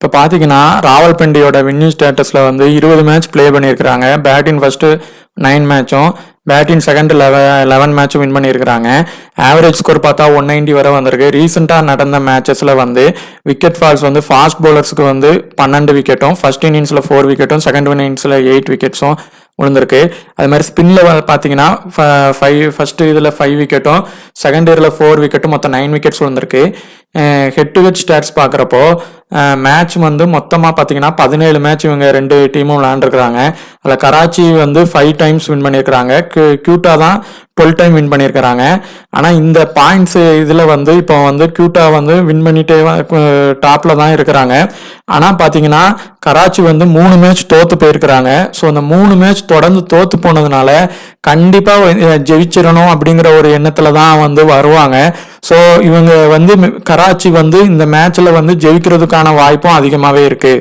இப்போ பார்த்தீங்கன்னா ராவல்பிண்டியோட வின்னிங் ஸ்டேட்டஸில் வந்து 20 மேட்ச் ப்ளே பண்ணியிருக்கிறாங்க. பேட்டிங் ஃபஸ்ட்டு 9 மேட்சும் பேட்டிங் செகண்ட் 11 மேட்சும் வின் பண்ணியிருக்கிறாங்க. ஆவரேஜ் ஸ்கோர் பார்த்தா 190 வரை வந்திருக்கு. ரீசெண்டாக நடந்த மேட்சஸில் வந்து விக்கெட் ஃபால்ஸ் வந்து ஃபாஸ்ட் பவுலர்ஸ்க்கு வந்து 12 விக்கெட்டும், ஃபர்ஸ்ட் இன்னிங்ஸில் 4 விக்கெட்டும், செகண்ட் இன்னிங்ஸில் 8 விக்கெட்ஸும் விழுந்திருக்கு. அது மாதிரி ஸ்பின்ல பார்த்தீங்கன்னா ஃபர்ஸ்ட் இதில் 5 விக்கெட்டும், செகண்ட் இயரில் 4 விக்கெட்டும், மொத்தம் 9 விக்கெட்ஸ் விழுந்திருக்கு. ஹெட் டு ஹெட் ஸ்டாட்ஸ் பார்க்குறப்போ மேட்ச் வந்து மொத்தமாக பார்த்தீங்கன்னா 17 மேட்ச் இவங்க ரெண்டு டீமும் விளையாண்டுருக்குறாங்க. அதில் கராச்சி வந்து 5 டைம்ஸ் வின் பண்ணியிருக்கிறாங்க. கியூட்டா தான் 12 டைம் வின் பண்ணியிருக்கிறாங்க. ஆனால் இந்த பாயிண்ட்ஸ் இதில் வந்து இப்போ வந்து கியூட்டா வந்து வின் பண்ணிட்டே டாப்ல தான் இருக்கிறாங்க. ஆனால் பார்த்தீங்கன்னா கராச்சி வந்து 3 மேட்ச் தோத்து போயிருக்கிறாங்க. ஸோ அந்த 3 மேட்ச் தொடர்ந்து தோத்து போனதுனால கண்டிப்பாக ஜெயிச்சிடணும் அப்படிங்கிற ஒரு எண்ணத்தில் தான் வந்து வருவாங்க. ஸோ இவங்க வந்து கராச்சி வந்து இந்த மேட்ச்ல வந்து ஜெயிக்கிறதுக்கான வாய்ப்பும் அதிகமாகவே இருக்கு.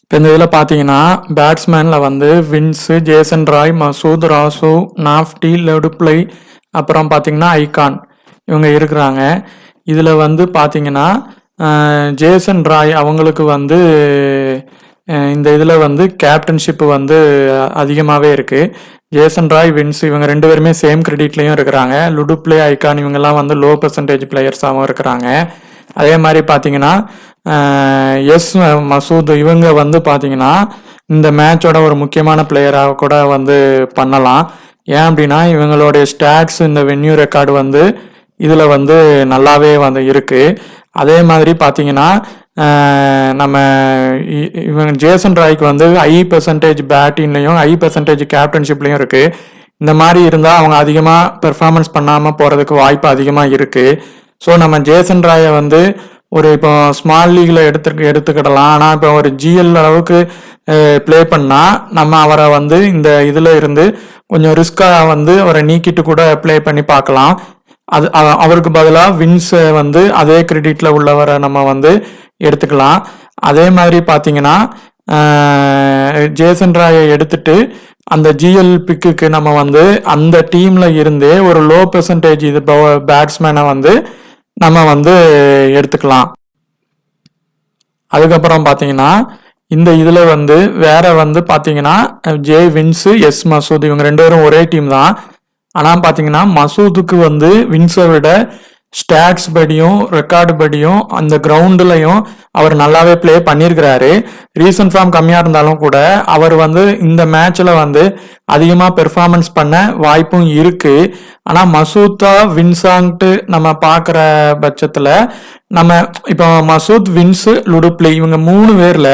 இப்போ இந்த இதில் பார்த்தீங்கன்னா பேட்ஸ்மேனில் வந்து Vince, Jason Roy, Masood, Rossouw, நாஃப்டி, லெடுப்ளை, அப்புறம் பார்த்தீங்கன்னா ஐகான் இவங்க இருக்கிறாங்க. இதில் வந்து பார்த்தீங்கன்னா ஜேசன் ராய் அவங்களுக்கு வந்து இந்த இதில் வந்து கேப்டன்ஷிப் வந்து அதிகமாகவே இருக்குது. ஜேசன் ராய், வின்ஸ் இவங்க ரெண்டு பேருமே சேம் கிரெடிட்லேயும் இருக்கிறாங்க. லுடுப்ளே, ஐகான் இவங்கெல்லாம் வந்து லோ பர்சன்டேஜ் பிளேயர்ஸாகவும் இருக்கிறாங்க. அதே மாதிரி பார்த்தீங்கன்னா மசூத் இவங்க வந்து பார்த்தீங்கன்னா இந்த மேட்சோட ஒரு முக்கியமான பிளேயராக கூட வந்து பண்ணலாம். ஏன் அப்படின்னா இவங்களுடைய ஸ்டாட்ஸ் இந்த வென்யூ ரெக்கார்டு வந்து இதில் வந்து நல்லாவே வந்து இருக்குது. அதே மாதிரி பார்த்தீங்கன்னா நம்ம இவங்க ஜேசன் ராய்க்கு வந்து ஹை பெர்சன்டேஜ் பேட்டிங்லையும் ஹை பெர்சன்டேஜ் கேப்டன்ஷிப்லையும் இருக்குது. இந்த மாதிரி இருந்தால் அவங்க அதிகமாக பெர்ஃபார்மன்ஸ் பண்ணாமல் போகிறதுக்கு வாய்ப்பு அதிகமாக இருக்குது. ஸோ நம்ம ஜேசன் ராயை வந்து ஒரு இப்போ ஸ்மால் லீக்ல எடுத்துக்கிடலாம். ஆனால் இப்போ ஒரு ஜிஎல் அளவுக்கு ப்ளே பண்ணால் நம்ம அவரை வந்து இந்த இதில் இருந்து கொஞ்சம் ரிஸ்காக வந்து அவரை நீக்கிட்டு கூட ப்ளே பண்ணி பார்க்கலாம். அது அவருக்கு பதிலாக வின்ஸை வந்து அதே கிரெடிட்ல உள்ளவரை நம்ம வந்து எடுத்துக்கலாம். அதே மாதிரி பார்த்தீங்கன்னா ஜேசன் ராயை எடுத்துட்டு அந்த ஜிஎல் பிக்குக்கு நம்ம வந்து அந்த டீம்ல இருந்தே ஒரு லோ பெர்சன்டேஜ் இது பேட்ஸ்மேனை வந்து நம்ம வந்து எடுத்துக்கலாம். அதுக்கப்புறம் பார்த்தீங்கன்னா இந்த இதில் வந்து வேற வந்து பார்த்தீங்கன்னா ஜே வின்ஸு, எஸ் மசூத் இவங்க ரெண்டு பேரும் ஒரே டீம் தான். ஆனால் பார்த்தீங்கன்னா மசூதுக்கு வந்து வின்ஸை விட ஸ்டாட்ஸ் படியும் ரெக்கார்டு படியும் அந்த கிரவுண்டுலையும் அவர் நல்லாவே ப்ளே பண்ணியிருக்கிறாரு. ரீசன்ட் ஃபார்ம் கம்மியாக இருந்தாலும் கூட அவர் வந்து இந்த மேட்ச்ல வந்து அதிகமாக பெர்ஃபார்மன்ஸ் பண்ண வாய்ப்பும் இருக்கு. ஆனால் மசூத்தா வின்ஸான்ட்டு நம்ம பார்க்குற பட்சத்தில் நம்ம இப்போ மசூத், வின்ஸு, லுடுப்ளி இவங்க 3 பேர்ல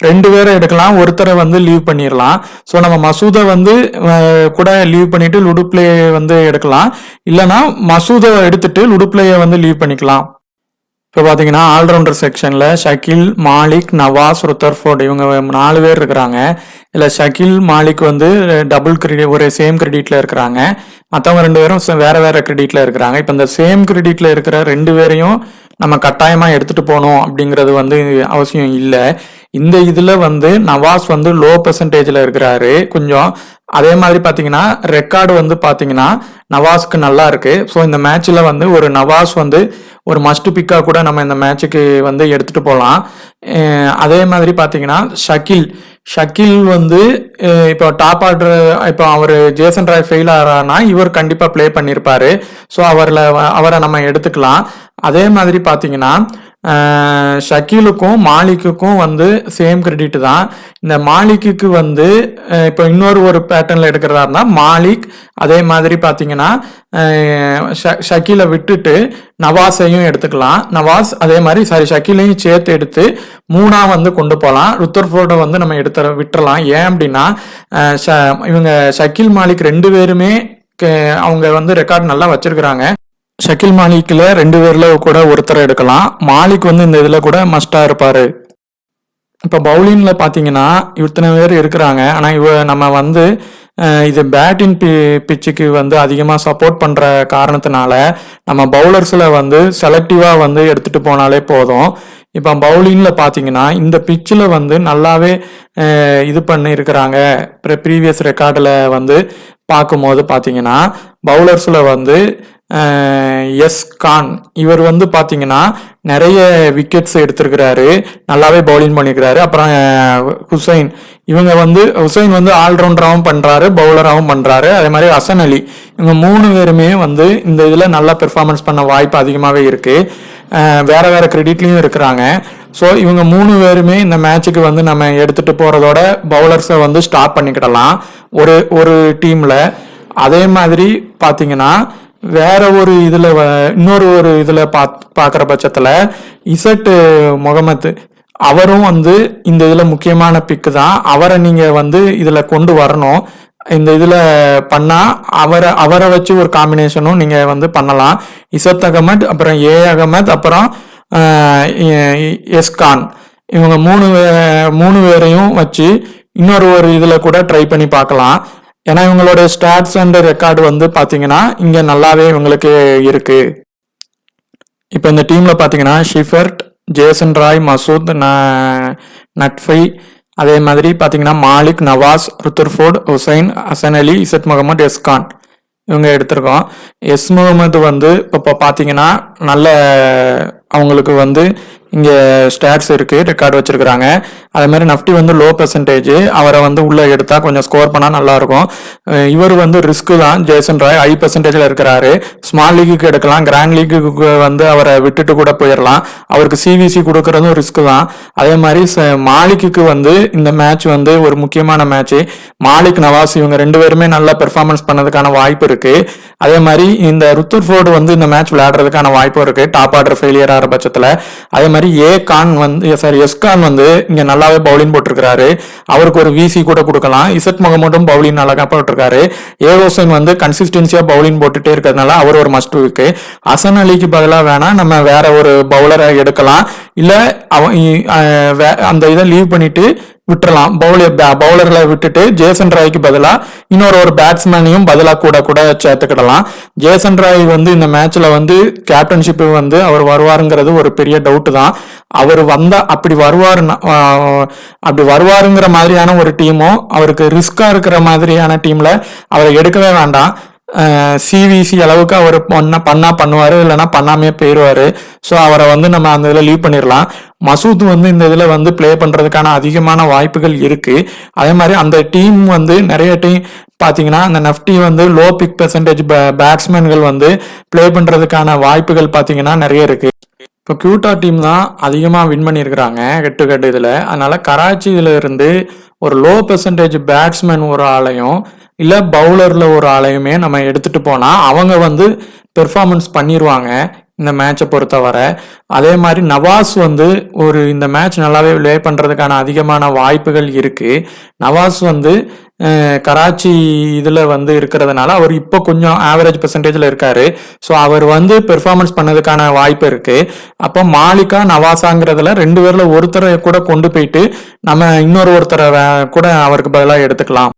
2 பேரை எடுக்கலாம், ஒருத்தரை வந்து லீவ் பண்ணிடலாம். ஸோ நம்ம மசூதை வந்து கூட லீவ் பண்ணிட்டு லுடுப்ளே வந்து எடுக்கலாம். இல்லைன்னா மசூதை எடுத்துட்டு லுடுப்ளேயை வந்து லீவ் பண்ணிக்கலாம். இப்போ பார்த்தீங்கன்னா ஆல்ரவுண்டர் செக்ஷனில் ஷகில், மாலிக், நவாஸ், ருத்தர்ஃபோர்ட் இவங்க 4 பேர் இருக்கிறாங்க. இதில் ஷகில், மாலிக் வந்து டபுள் கிரெடிட் ஒரு சேம் கிரெடிட்ல இருக்கிறாங்க. மற்றவங்க 2 பேரும் வேற வேற கிரெடிட்ல இருக்கிறாங்க. இப்போ இந்த சேம் கிரெடிட்ல இருக்கிற 2 பேரையும் நம்ம கட்டாயமாக எடுத்துட்டு போகணும் அப்படிங்கிறது வந்து அவசியம் இல்லை. இந்த இதில் வந்து நவாஸ் வந்து லோ பெர்சன்டேஜில் இருக்கிறாரு கொஞ்சம். அதே மாதிரி பார்த்தீங்கன்னா ரெக்கார்டு வந்து பார்த்தீங்கன்னா நவாஸ்க்கு நல்லா இருக்கு. ஸோ இந்த மேட்ச்சில் வந்து ஒரு நவாஸ் வந்து ஒரு மஸ்ட் பிக்காக கூட நம்ம இந்த மேட்சுக்கு வந்து எடுத்துட்டு போகலாம். அதே மாதிரி பார்த்தீங்கன்னா ஷகில் வந்து இப்போ டாப் ஆர்டர் இப்போ அவர் ஜேசன் ராய் ஃபெயில் ஆகிறாருன்னா இவர் கண்டிப்பாக ப்ளே பண்ணியிருப்பாரு. ஸோ அவரை நம்ம எடுத்துக்கலாம். அதே மாதிரி பார்த்தீங்கன்னா ஷகிலுக்கும் மாலிக்குக்கும் வந்து சேம் கிரெடிட் தான். இந்த மாலிக்கு வந்து இப்போ இன்னொரு ஒரு பேட்டர்ன்ல எடுக்கிறதா மாலிக், அதே மாதிரி பார்த்தீங்கன்னா ஷகிலை விட்டுட்டு நவாஸையும் எடுத்துக்கலாம். நவாஸ் அதே மாதிரி ஷகிலையும் சேர்த்து எடுத்து 3ஆ வந்து கொண்டு போகலாம். ருத்தர்ஃபோர்டை வந்து நம்ம விட்டுறலாம். ஏன் அப்படின்னா இவங்க ஷகில், மாலிக் 2 பேருமே அவங்க வந்து ரெக்கார்ட் நல்லா வச்சிருக்கிறாங்க. ஷகில், மாலிக்ல 2 பேர்ல கூட ஒருத்தரை எடுக்கலாம். மாலிக் வந்து இந்த இதுல கூட மஸ்டா இருப்பாரு. இப்போ பவுலிங்ல பாத்தீங்கன்னா இத்தனை பேர் இருக்கிறாங்க. ஆனா நம்ம வந்து இது பேட்டிங் பிச்சுக்கு வந்து அதிகமாக சப்போர்ட் பண்ற காரணத்தினால நம்ம பவுலர்ஸ்ல வந்து செலக்டிவா வந்து எடுத்துட்டு போனாலே போதும். இப்போ பவுலிங்ல பாத்தீங்கன்னா இந்த பிச்சில் வந்து நல்லாவே இது பண்ணி இருக்கிறாங்க. ப்ரீவியஸ் ரெக்கார்டில் வந்து பார்க்கும்போது பார்த்தீங்கன்னா பவுலர்ஸில் வந்து எஸ் கான். இவர் வந்து பார்த்தீங்கன்னா நிறைய விக்கெட்ஸ் எடுத்திருக்கிறாரு, நல்லாவே பவுலிங் பண்ணியிருக்கிறாரு. அப்புறம் ஹுசைன், ஹுசைன் வந்து ஆல்ரவுண்டராகவும் பண்ணுறாரு, பவுலராகவும் பண்ணுறாரு. அதே மாதிரி ஹசன் அலி, இவங்க 3 பேருமே வந்து இந்த இதில் நல்லா பெர்ஃபார்மன்ஸ் பண்ண வாய்ப்பு அதிகமாகவே இருக்குது. வேற வேற கிரெடிட்லையும் இருக்கிறாங்க. ஸோ இவங்க 3 பேருமே இந்த மேட்சுக்கு வந்து நம்ம எடுத்துகிட்டு போகிறதோட பவுலர்ஸை வந்து ஸ்டாப் பண்ணிக்கிடலாம் ஒரு டீமில். அதே மாதிரி பார்த்தீங்கன்னா வேற ஒரு இதில் இன்னொரு இதில் பார்க்குற பட்சத்தில் இசட் முகமது, அவரும் வந்து இந்த இதில் முக்கியமான பிக்கு தான். அவரை நீங்கள் வந்து இதில் கொண்டு வரணும். இந்த இதில் பண்ணால் அவரை வச்சு ஒரு காம்பினேஷனும் நீங்கள் வந்து பண்ணலாம். இசத் அகமது, அப்புறம் அகமது, அப்புறம் எஸ்கான், இவங்க 3 பேரையும் வச்சு இன்னொரு இதில் கூட ட்ரை பண்ணி பார்க்கலாம். ஏன்னா இவங்களோட ஸ்டாட்ஸ் அண்ட் ரெக்கார்டு வந்து பார்த்தீங்கன்னா இங்கே நல்லாவே இவங்களுக்கு இருக்கு. இப்போ இந்த டீமில் பார்த்தீங்கன்னா ஷிஃபர்ட், ஜேசன் ராய், மசூத், நட்ஃபை, அதே மாதிரி பார்த்தீங்கன்னா மாலிக், நவாஸ், ருத்தர்ஃபோர்ட், ஹுசைன், ஹசன் அலி, இசத் முகமது, எஸ்கான் இவங்க எடுத்திருக்கோம். எஸ் முகமது வந்து இப்போ பார்த்தீங்கன்னா நல்ல அவங்களுக்கு வந்து இங்கே ஸ்டாட்ஸ் இருக்குது, ரெக்கார்டு வச்சுருக்கிறாங்க. அதே மாதிரி நஃப்டி வந்து லோ பெர்சன்டேஜ், அவரை வந்து உள்ளே எடுத்தால் கொஞ்சம் ஸ்கோர் பண்ணால் நல்லாயிருக்கும். இவர் வந்து ரிஸ்க்கு தான். ஜேசன் ராய் ஹை பெர்சன்டேஜில் இருக்கிறாரு. ஸ்மால் லீக்குக்கு எடுக்கலாம், கிராண்ட் லீக்குக்கு வந்து அவரை விட்டுட்டு கூட போயிடலாம். அவருக்கு சிவிசி கொடுக்கறதும் ரிஸ்க்கு தான். அதே மாதிரி மாலிக்கு வந்து இந்த மேட்ச் வந்து ஒரு முக்கியமான மேட்ச்சு. மாலிக், நவாஸ் இவங்க 2 பேருமே நல்லா பெர்ஃபார்மன்ஸ் பண்ணதுக்கான வாய்ப்பு இருக்குது. அதே மாதிரி இந்த ருத்தர்ஃபோர்டு வந்து இந்த மேட்ச் விளையாடுறதுக்கான வாய்ப்பும் இருக்குது, டாப் ஆர்டர் ஃபெயிலியர் ஆகிற பட்சத்தில். அதே மாதிரி எஸ் கான் வந்து இங்க நல்லாவே பவுலிங் போட்டிருக்காரு. அவருக்கு ஒரு விசி கூட கொடுக்கலாம். இசட் முகமதும் பவுலிங் நல்லா போட்டிருக்காரு. ஹுசைன் வந்து கன்சிஸ்டன்சியா பவுலிங் போட்டுட்டே இருக்கிறதுனால அவர் ஒரு மஸ்ட் இருக்கு. ஹசன் அலிக்கு பதிலாக வேணா நம்ம வேற ஒரு பவுலரை எடுக்கலாம், இல்ல அந்த இதை லீவ் பண்ணிட்டு விட்டுறலாம். பவுலர்களை விட்டுட்டு ஜேசன் ராய்க்கு பதிலாக இன்னொரு பேட்ஸ்மேனையும் பதிலாக கூட சேர்த்துக்கிடலாம். ஜேசன் ராய் வந்து இந்த மேட்ச்ல வந்து கேப்டன்ஷிப் வந்து அவர் வருவாருங்கிறது ஒரு பெரிய டவுட் தான். அவர் வந்தா அப்படி வருவாருங்கிற மாதிரியான ஒரு டீமும், அவருக்கு ரிஸ்கா இருக்கிற மாதிரியான டீம்ல அவரை எடுக்கவே வேண்டாம். சிவிசி அளவுக்கு அவர் பண்ணுவாரு, இல்லைன்னா பண்ணாமே போயிடுவாரு. ஸோ அவரை வந்து நம்ம அந்த இதில் லீவ் பண்ணிடலாம். மசூத் வந்து இந்த இதில் வந்து பிளே பண்றதுக்கான அதிகமான வாய்ப்புகள் இருக்கு. அதே மாதிரி அந்த டீம் வந்து நிறைய டீம் பார்த்தீங்கன்னா அந்த நெஃப்டி வந்து லோ பிக் பெர்சன்டேஜ் பேட்ஸ்மேன்கள் வந்து பிளே பண்றதுக்கான வாய்ப்புகள் பார்த்தீங்கன்னா நிறைய இருக்கு. இப்போ கியூட்டா டீம் தான் அதிகமாக வின் பண்ணியிருக்கிறாங்க ஹெட் டு ஹெட் இதில். அதனால கராச்சியில இருந்து ஒரு லோ பெர்சன்டேஜ் பேட்ஸ்மேன் ஒரு ஆளையும் இல்லை பவுலரில் ஒரு ஆளையுமே நம்ம எடுத்துட்டு போனால் அவங்க வந்து பெர்ஃபார்மன்ஸ் பண்ணிடுவாங்க இந்த மேட்சை பொறுத்தவரை. அதே மாதிரி நவாஸ் வந்து இந்த மேட்ச் நல்லாவே ப்ளே பண்ணுறதுக்கான அதிகமான வாய்ப்புகள் இருக்குது. நவாஸ் வந்து கராச்சி இதில் வந்து இருக்கிறதுனால அவர் இப்போ கொஞ்சம் ஆவரேஜ் பெர்சன்டேஜில் இருக்காரு. ஸோ அவர் வந்து பெர்ஃபார்மன்ஸ் பண்ணதுக்கான வாய்ப்பு இருக்குது. அப்போ மாலிகா, நவாசாங்கிறதுல 2 பேரில் ஒருத்தரை கூட கொண்டு போயிட்டு நம்ம ஒருத்தரை கூட அவருக்கு பதிலாக எடுத்துக்கலாம்.